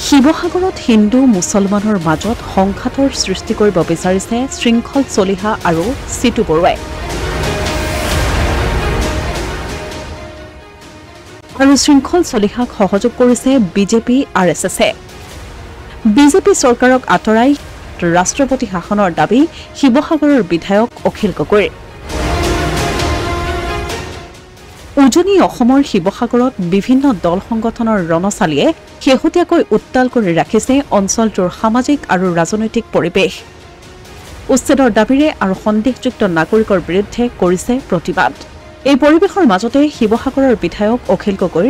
শিৱসাগৰত হিন্দু মুছলমানৰ মাজত সংঘাতৰ সৃষ্টি কৰিব বিচাৰিছে শৃংখল চলিহা আৰু চিটু বৰুৱাই। আৰু শৃংখল চলিহাক সহযোগ কৰিছে বিজেপি RSSে। বিজেপি চৰকাৰক আঁতৰাই ৰাষ্ট্ৰপতি শাসনৰ দাবী শিৱসাগৰৰ বিধায়ক অখিল গগৈৰ। উজনি অসমৰ শিৱসাগৰত বিভিন্ন দল সংগঠনৰ ৰণচালিয়ে শেহতীয়াকৈ উত্তাল কৰি ৰাখিছে অঞ্চলটোৰ সামাজিক আৰু ৰাজনৈতিক পৰিৱেশ। উচ্ছেদৰ দাবীৰে আৰু সন্দেহযুক্ত নাগৰিকৰ বিৰুদ্ধে কৰিছে প্ৰতিবাদ। এই পৰিৱেশৰ মাজতে শিৱসাগৰৰ বিধায়ক অখিল গগৈৰ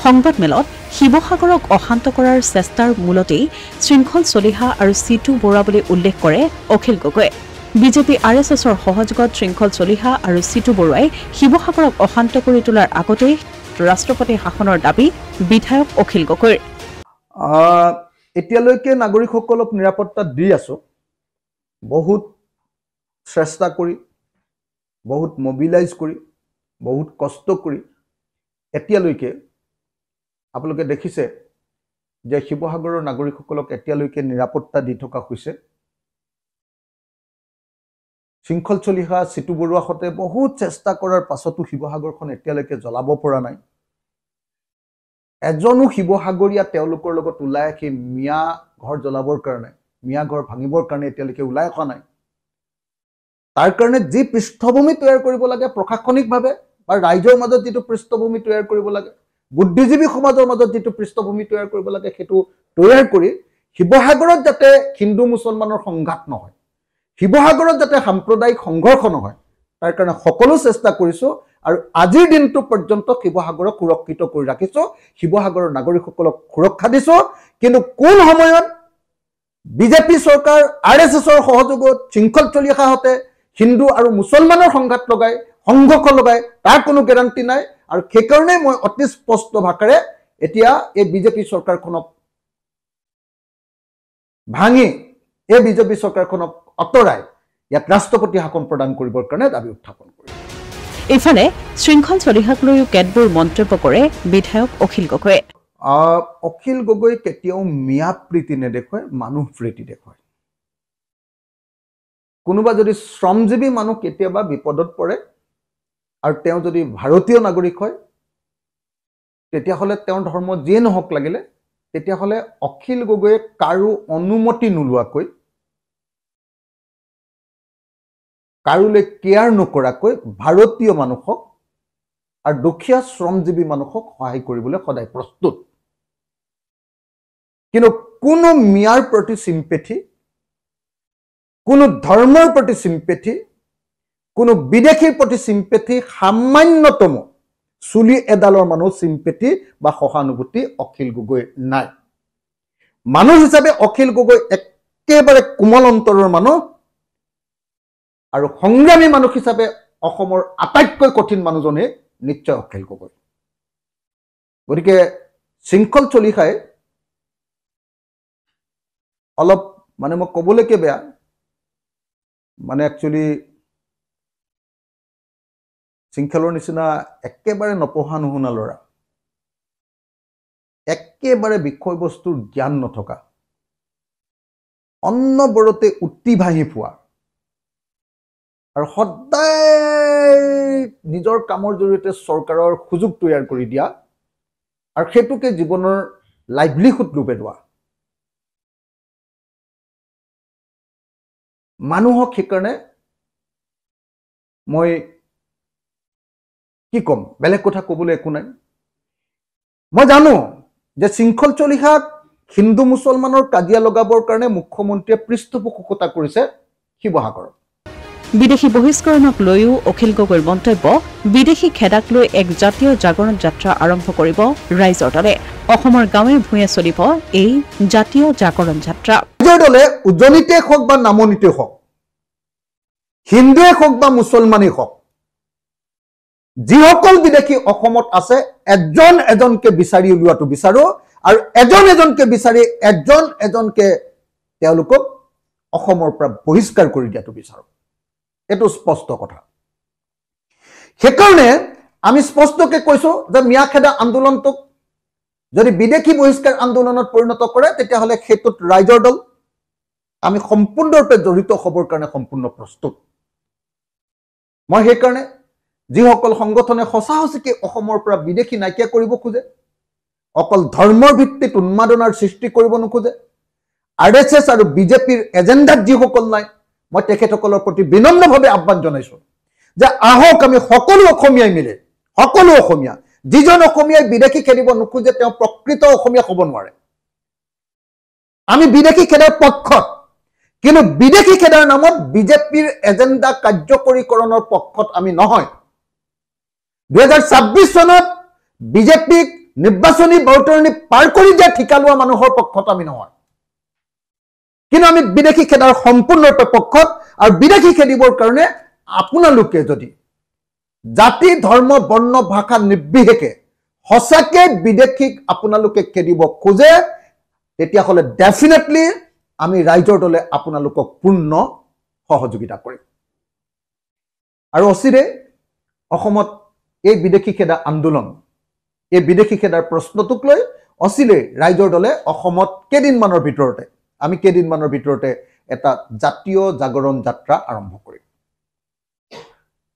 সংবাদমেলত শিৱসাগৰক অশান্ত কৰাৰ চেষ্টাৰ মূলতেই শৃংখল চলিহা আৰু চিটু বৰুৱা বুলি উল্লেখ কৰে অখিল গগৈয়ে। বিজেপি RSSৰ সহযোগত শৃংখল চলিহা আৰু চিটু বৰুৱাই শিৱসাগৰক অশান্ত কৰি তোলাৰ আগতেই ৰাষ্ট্ৰপতি শাসনৰ দাবী বিধায়ক অখিল গগৈৰ। এতিয়ালৈকে নাগৰিকসকলক নিৰাপত্তা দি আছো, বহুত চেষ্টা কৰি, বহুত মোবিলাইজ কৰি, বহুত কষ্ট কৰি এতিয়ালৈকে আপোনালোকে দেখিছে যে শিৱসাগৰৰ নাগৰিকসকলক এতিয়ালৈকে নিৰাপত্তা দি থকা হৈছে। শৃংখল চলিহা চিটু বৰুৱাৰ সৈতে বহুত চেষ্টা কৰাৰ পাছতো শিৱসাগৰখন এতিয়ালৈকে জ্বলাব পৰা নাই। এজনো শিৱসাগৰীয়া তেওঁলোকৰ লগত ওলাই আহি মিয়া ঘৰ জ্বলাবৰ কাৰণে, মিয়া ঘৰ ভাঙিবৰ কাৰণে এতিয়ালৈকে ওলাই অহা নাই। তাৰ কাৰণে যি পৃষ্ঠভূমি তৈয়াৰ কৰিব লাগে প্ৰশাসনিকভাৱে বা ৰাইজৰ মাজত যিটো পৃষ্ঠভূমি তৈয়াৰ কৰিব লাগে, বুদ্ধিজীৱী সমাজৰ মাজত যিটো পৃষ্ঠভূমি তৈয়াৰ কৰিব লাগে, সেইটো তৈয়াৰ কৰি শিৱসাগৰত যাতে হিন্দু মুছলমানৰ সংঘাত নহয়, শিৱসাগৰত যাতে সাম্প্ৰদায়িক সংঘৰ্ষ নহয়, তাৰ কাৰণে সকলো চেষ্টা কৰিছো। আৰু আজিৰ দিনটো পৰ্যন্ত শিৱসাগৰক সুৰক্ষিত কৰি ৰাখিছো, শিৱসাগৰৰ নাগৰিকসকলক সুৰক্ষা দিছো। কিন্তু কোন সময়ত বিজেপি চৰকাৰ RSSৰ সহযোগত শৃংখল চলিহাহঁতে হিন্দু আৰু মুছলমানৰ সংঘাত লগাই, সংঘৰ্ষ লগাই, তাৰ কোনো গেৰাণ্টি নাই। আৰু সেইকাৰণে মই অতি স্পষ্ট ভাষাৰে এতিয়া এই বিজেপি চৰকাৰখনক ভাঙি, এই বিজেপি চৰকাৰখনক আঁতৰাই ইয়াক ৰাষ্ট্ৰপতি শাসন প্ৰদান কৰিবৰ কাৰণে দাবী উত্থাপন কৰিছে। ইফালে শৃংখল চলিহাক লৈও কেতবোৰ মন্তব্য কৰে বিধায়ক অখিল গগৈয়ে। অখিল গগৈ কেতিয়াও মিয়া প্ৰীতি নেদেখুৱায়, মানুহ প্ৰীতি দেখুৱায়। কোনোবা যদি শ্ৰমজীৱী মানুহ কেতিয়াবা বিপদত পৰে আৰু তেওঁ যদি ভাৰতীয় নাগৰিক হয়, তেতিয়াহ'লে তেওঁৰ ধৰ্ম যিয়ে নহওক লাগিলে, তেতিয়াহ'লে অখিল গগৈয়ে কাৰো অনুমতি নোলোৱাকৈ, কাৰোলৈ কেয়াৰ নকৰাকৈ ভাৰতীয় মানুহক আৰু দুখীয়া শ্ৰমজীৱী মানুহক সহায় কৰিবলৈ সদায় প্ৰস্তুত। কিন্তু কোনো মিয়াৰ প্ৰতি চিম্পেথি, কোনো ধৰ্মৰ প্ৰতি চিম্পেথি, কোনো বিদেশীৰ প্ৰতি চিম্পেথি, সামান্যতম চুলি এডালৰ মানুহ চিম্পেথি বা সহানুভূতি অখিল গগৈ নাই। মানুহ হিচাপে অখিল গগৈ একেবাৰে কোমল অন্তৰৰ মানুহ আৰু সংগ্ৰামী মানুহ হিচাপে অসমৰ আটাইতকৈ কঠিন মানুহজনে নিশ্চয় অখিল গগৈ। গতিকে শৃংখল চলিহাই অলপ মানে মই ক'বলৈকে বেয়া, মানে একচুৱেলি শৃংখলৰ নিচিনা একেবাৰে নপঢ়া নুশুনা ল'ৰা, একেবাৰে বিষয়বস্তুৰ জ্ঞান নথকা, অন্নবৰতে উটি ভাহি পোৱা আৰু সদায় নিজৰ কামৰ জৰিয়তে চৰকাৰৰ সুযোগ তৈয়াৰ কৰি দিয়া আৰু সেইটোকে জীৱনৰ লাইভলিহুড ৰূপে লোৱা মানুহক। সেইকাৰণে মই কি ক'ম, বেলেগ কথা ক'বলৈ একো নাই। মই জানো যে শৃংখল চলিহাক হিন্দু মুছলমানৰ কাজিয়া লগাবৰ কাৰণে মুখ্যমন্ত্ৰীয়ে পৃষ্ঠপোষকতা কৰিছে শিৱসাগৰত। বিদেশী বহিষ্কৰণক লৈও অখিল গগৈৰ মন্তব্য, বিদেশী খেদাক লৈ এক জাতীয় জাগৰণ যাত্ৰা আৰম্ভ কৰিব ৰাইজৰ দলে। অসমৰ গাঁৱে ভূঞে চলিব এই জাতীয় জাগৰণ যাত্ৰা। ৰাইজৰ দলে উজনিতে হওক বা নামনিতে হওক, হিন্দুৱে হওক বা মুছলমানেই হওক, যিসকল বিদেশী অসমত আছে এজন এজনকে বিচাৰি উলিওৱাটো বিচাৰো আৰু এজন এজনকে বিচাৰি এজন এজনকে তেওঁলোকক অসমৰ পৰা বহিষ্কাৰ কৰি দিয়াটো বিচাৰো। এইটো স্পষ্ট কথা। সেইকাৰণে আমি স্পষ্টকে কৈছো যে মিয়া খেদা আন্দোলনটোক যদি বিদেশী বহিষ্কাৰ আন্দোলনত পৰিণত কৰে তেতিয়াহ'লে সেইটোত ৰাইজৰ দল আমি সম্পূৰ্ণৰূপে জড়িত হ'বৰ কাৰণে সম্পূৰ্ণ প্ৰস্তুত। মই সেইকাৰণে যিসকল সংগঠনে সঁচা সঁচিকে অসমৰ পৰা বিদেশী নাইকিয়া কৰিব খোজে, অকল ধৰ্মৰ ভিত্তিত উন্মাদনাৰ সৃষ্টি কৰিব নোখোজে, RSS আৰু বিজেপিৰ এজেণ্ডাত যিসকল নাই, মই তেখেতসকলৰ প্ৰতি বিনম্ৰভাৱে আহ্বান জনাইছোঁ যে আহক আমি সকলো অসমীয়াই মিলে, সকলো অসমীয়া, যিজন অসমীয়াই বিদেশী খেদিব নোখোজে তেওঁ প্ৰকৃত অসমীয়া হ'ব নোৱাৰে। আমি বিদেশী খেদাৰ পক্ষত, কিন্তু বিদেশী খেদাৰ নামত বিজেপিৰ এজেণ্ডা কাৰ্যকৰীকৰণৰ পক্ষত আমি নহয়। 2026 চনত বিজেপিক নিৰ্বাচনী বৰতৰণি পাৰ কৰি দিয়া ঠিকা লোৱা মানুহৰ পক্ষত আমি নহয়, কিন্তু আমি বিদেশী খেদাৰ সম্পূৰ্ণৰূপে পক্ষত। আৰু বিদেশী খেদিবৰ কাৰণে আপোনালোকে যদি জাতি ধৰ্ম বৰ্ণ ভাষা নিৰ্বিশেষে সঁচাকে বিদেশীক আপোনালোকে খেদিব খোজে তেতিয়াহ'লে ডেফিনেটলি আমি ৰাইজৰ দলে আপোনালোকক পূৰ্ণ সহযোগিতা কৰিম। আৰু অচিৰে অসমত এই বিদেশী খেদা আন্দোলন, এই বিদেশী খেদাৰ প্ৰশ্নটোক লৈ অচিৰে ৰাইজৰ দলে অসমত কেইদিনমানৰ ভিতৰতে এটা জাতীয় জাগৰণ যাত্ৰা আৰম্ভ কৰিম।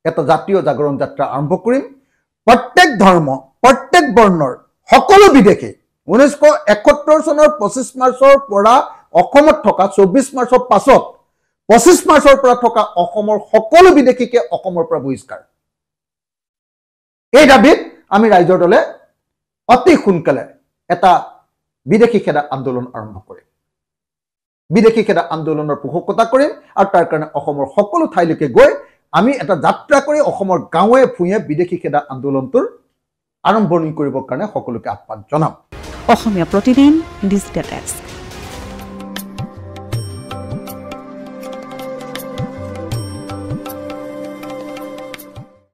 এটা জাতীয় জাগৰণ যাত্ৰা আৰম্ভ কৰিম। প্ৰত্যেক ধৰ্ম, প্ৰত্যেক বৰ্ণৰ সকলো বিদেশী 1971 চনৰ 25 মাৰ্চৰ পৰা অসমত থকা 24 মাৰ্চৰ পাছত 25 মাৰ্চৰ পৰা থকা অসমৰ সকলো বিদেশীকে অসমৰ পৰা বহিষ্কাৰ। এই দাবীত আমি ৰাইজৰ দলে অতি সোনকালে এটা বিদেশী খেদা আন্দোলন আৰম্ভ কৰিম। বিদেশী খেদা আন্দোলনৰ পোষকতা কৰিম আৰু তাৰ কাৰণে অসমৰ সকলো ঠাইলৈকে গৈ আমি এটা যাত্ৰা কৰি অসমৰ গাঁৱে ভূঞে বিদেশী খেদা আন্দোলনটোৰ আৰম্ভণি কৰিবৰ কাৰণে সকলোকে আহ্বান জনাম। Asomiya Pratidin digital desk.